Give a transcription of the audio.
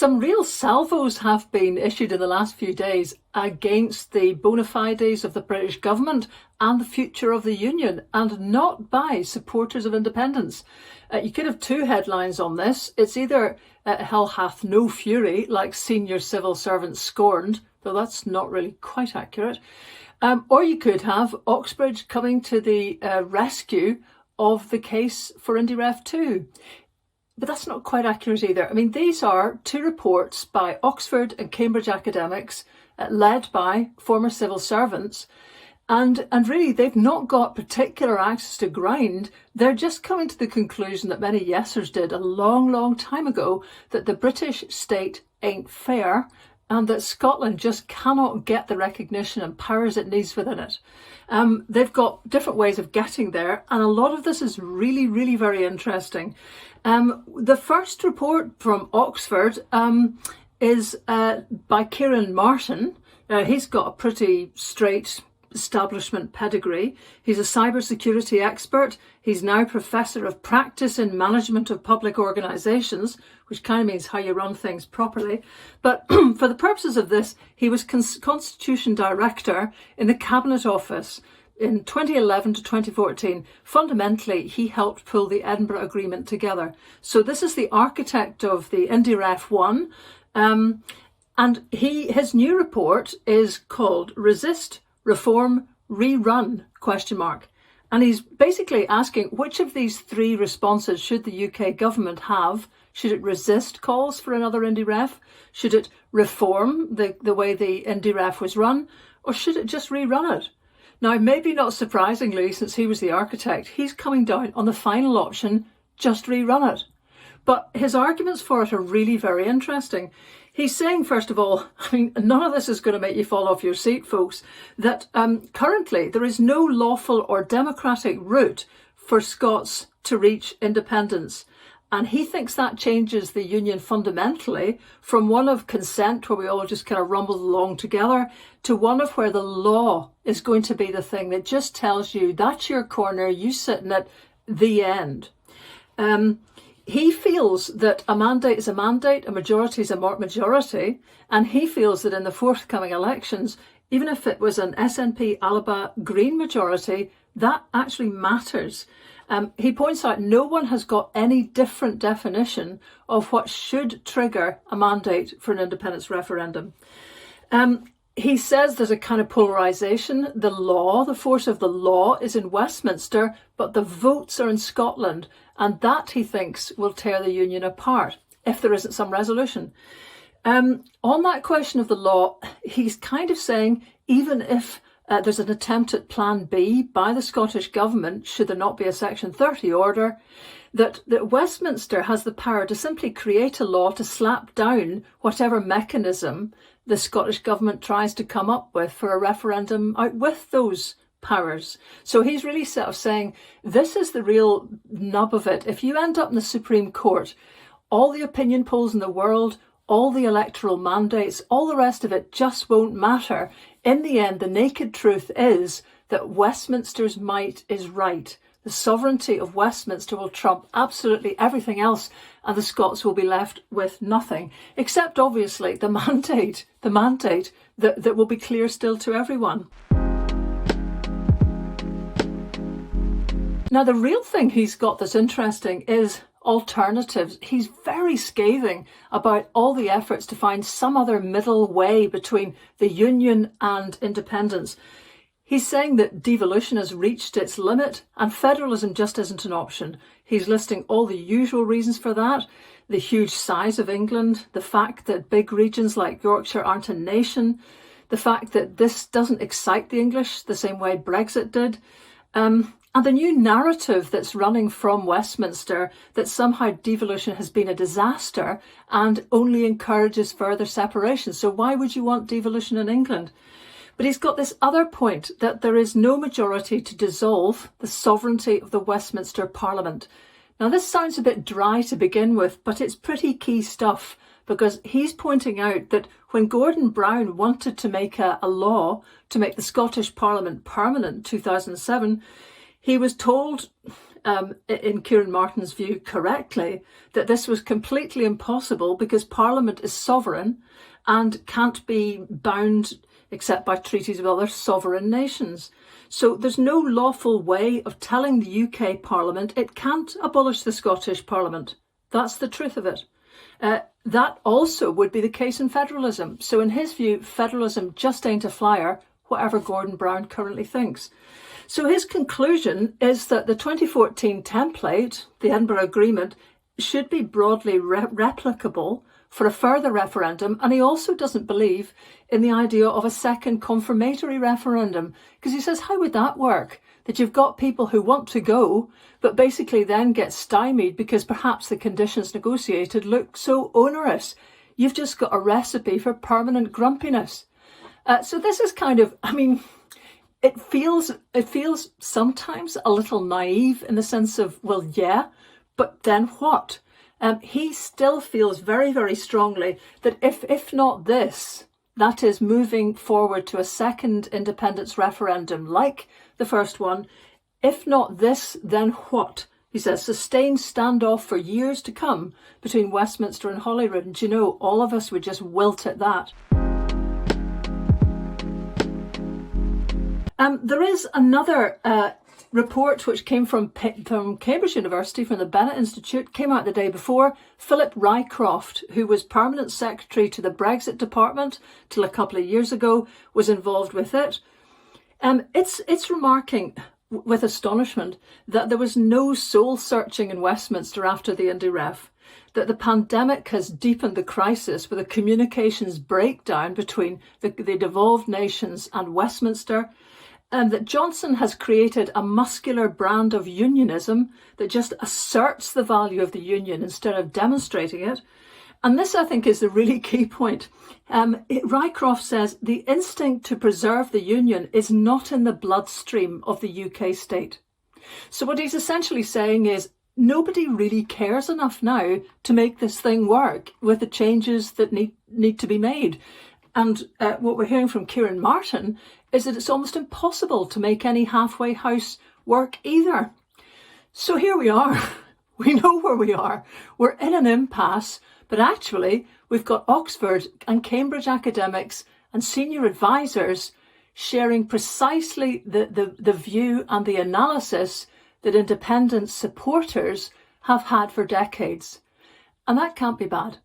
some real salvos have been issued in the last few days against the bona fides of the British government and the future of the Union, and not by supporters of independence. You could have two headlines on this. It's either hell hath no fury, like senior civil servants scorned, though that's not really quite accurate. Or you could have Oxbridge coming to the rescue of the case for indyref 2. But that's not quite accurate either. I mean, these are two reports by Oxford and Cambridge academics led by former civil servants. And really, they've not got particular axes to grind. They're just coming to the conclusion that many yesers did a long, long time ago, that the British state ain't fair and that Scotland just cannot get the recognition and powers it needs within it. They've got different ways of getting there, and a lot of this is really, really very interesting. The first report from Oxford is by Kieran Martin. He's got a pretty straight establishment pedigree. He's a cybersecurity expert. He's now Professor of Practice in Management of Public Organisations, which kind of means how you run things properly. But for the purposes of this, he was Constitution Director in the Cabinet Office in 2011 to 2014. Fundamentally, he helped pull the Edinburgh Agreement together. So this is the architect of the indyref 1. And his new report is called Resist, Reform, Rerun, ? And he's basically asking which of these three responses should the UK government have. Should it resist calls for another indyref? Should it reform the way the indyref was run? Or should it just rerun it? Now, maybe not surprisingly, since he was the architect, he's coming down on the final option, just rerun it. But his arguments for it are really very interesting. He's saying, first of all, I mean, none of this is going to make you fall off your seat, folks, that currently there is no lawful or democratic route for Scots to reach independence. And he thinks that changes the union fundamentally from one of consent, where we all just kind of rumble along together, to one of where the law is going to be the thing that just tells you that's your corner, you sit in it, the end. He feels that a mandate is a mandate, a majority is a majority, and he feels that in the forthcoming elections, even if it was an SNP Alba Green majority, that actually matters. He points out no one has got any different definition of what should trigger a mandate for an independence referendum. He says there's a kind of polarisation. The law, the force of the law is in Westminster, but the votes are in Scotland. And that, he thinks, will tear the union apart if there isn't some resolution. On that question of the law, he's kind of saying even if there's an attempt at Plan B by the Scottish Government, should there not be a Section 30 order, that Westminster has the power to simply create a law to slap down whatever mechanism the Scottish Government tries to come up with for a referendum out with those powers. So he's really sort of saying this is the real nub of it. If you end up in the Supreme Court, all the opinion polls in the world, all the electoral mandates, all the rest of it just won't matter. In the end, the naked truth is that Westminster's might is right. The sovereignty of Westminster will trump absolutely everything else, and the Scots will be left with nothing, except obviously the mandate that will be clear still to everyone. Now, the real thing he's got that's interesting is alternatives. He's very scathing about all the efforts to find some other middle way between the union and independence. He's saying that devolution has reached its limit and federalism just isn't an option. He's listing all the usual reasons for that: the huge size of England, the fact that big regions like Yorkshire aren't a nation, the fact that this doesn't excite the English the same way Brexit did, and the new narrative that's running from Westminster that somehow devolution has been a disaster and only encourages further separation. So why would you want devolution in England? But he's got this other point, that there is no majority to dissolve the sovereignty of the Westminster Parliament. Now, this sounds a bit dry to begin with, but it's pretty key stuff, because he's pointing out that when Gordon Brown wanted to make a law to make the Scottish Parliament permanent in 2007, he was told in Kieran Martin's view correctly, that this was completely impossible because Parliament is sovereign and can't be bound except by treaties with other sovereign nations. So there's no lawful way of telling the UK Parliament it can't abolish the Scottish Parliament. That's the truth of it. That also would be the case in federalism. So in his view, federalism just ain't a flyer, whatever Gordon Brown currently thinks. So his conclusion is that the 2014 template, the Edinburgh Agreement, should be broadly replicable for a further referendum, and he also doesn't believe in the idea of a second confirmatory referendum, because he says, how would that work? That you've got people who want to go, but basically then get stymied because perhaps the conditions negotiated look so onerous. You've just got a recipe for permanent grumpiness. So this is kind of, I mean, it feels sometimes a little naive in the sense of, well, yeah, but then what? He still feels very, very strongly that if not this, that is moving forward to a second independence referendum like the first one, if not this, then what? He says, sustained standoff for years to come between Westminster and Holyrood. And you know, all of us would just wilt at that. There is another report which came from Cambridge University, from the Bennett Institute, came out the day before. Philip Rycroft, who was permanent secretary to the Brexit department till a couple of years ago, was involved with it. It's remarking with astonishment that there was no soul searching in Westminster after the indyref, that the pandemic has deepened the crisis with a communications breakdown between the devolved nations and Westminster, and that Johnson has created a muscular brand of unionism that just asserts the value of the union instead of demonstrating it. And this, I think, is the really key point. Rycroft says the instinct to preserve the union is not in the bloodstream of the UK state. So what he's essentially saying is nobody really cares enough now to make this thing work with the changes that need to be made. And what we're hearing from Kieran Martin is that it's almost impossible to make any halfway house work either. So here we are. We know where we are. We're in an impasse, but actually we've got Oxford and Cambridge academics and senior advisors sharing precisely the view and the analysis that independence supporters have had for decades. And that can't be bad.